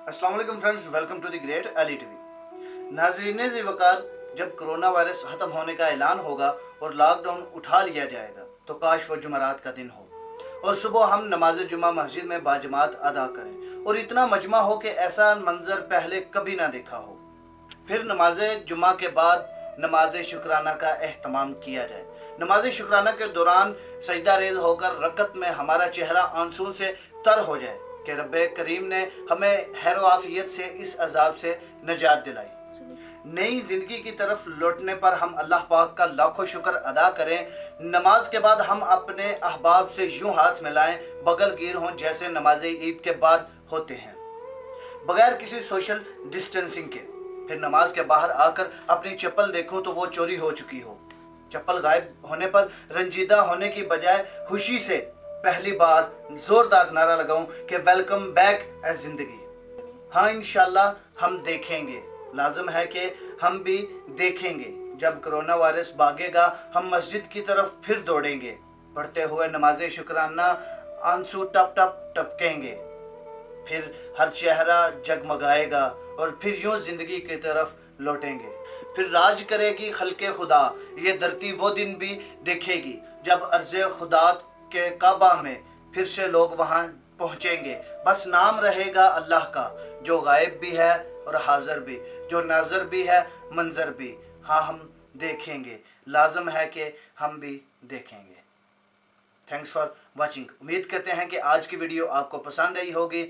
अस्सलाम वालेकुम friends, welcome to the great Ali TV. नाज़रीन ज़ी वक़ार, जब कोरोना वायरस ख़त्म होने का ऐलान होगा और लॉकडाउन उठा लिया जाएगा तो काश वो जुमेरात का दिन हो और सुबह हम नमाज जुमा मस्जिद में बाजमात अदा करें और इतना मजमा हो कि ऐसा मंजर पहले कभी ना देखा हो। फिर नमाज जुमा के बाद नमाज शुक्राना का एहतमाम किया जाए। नमाज शुक्राना के दौरान सजदा रेज़ होकर रकत में हमारा चेहरा आंसू से तर हो जाए कि रब्बे करीम ने हमें हैरो आफियत से इस अजाब से निजात दिलाई। नई ज़िंदगी की तरफ लौटने पर हम अल्लाह पाक का लाखों शुक्र अदा करें। नमाज के बाद हम अपने अहबाब से यूं हाथ मिलाएं बगल गिर हों जैसे नमाज ईद के बाद होते हैं, बगैर किसी सोशल डिस्टेंसिंग के। फिर नमाज के बाहर आकर अपनी चप्पल देखूं तो वो चोरी हो चुकी हो। चप्पल गायब होने पर रंजीदा होने की बजाय खुशी से पहली बार जोरदार नारा लगाऊं कि वेलकम बैक ए जिंदगी। हाँ, इंशाल्लाह हम देखेंगे, लाजम है कि हम भी देखेंगे। जब कोरोना वायरस भागेगा हम मस्जिद की तरफ फिर दौड़ेंगे, पढ़ते हुए नमाज शुक्राना आंसू टप टप टपकेंगे। फिर हर चेहरा जगमगाएगा और फिर यूं जिंदगी की तरफ लौटेंगे। फिर राज करेगी खल्के खुदा, ये धरती वो दिन भी देखेगी जब अर्ज़े खुदा के काबा में फिर से लोग वहां पहुंचेंगे। बस नाम रहेगा अल्लाह का, जो गायब भी है और हाजिर भी, जो नाज़र भी है मंजर भी। हाँ, हम देखेंगे, लाजम है कि हम भी देखेंगे। Thanks for watching. उम्मीद करते हैं कि आज की वीडियो आपको पसंद आई होगी।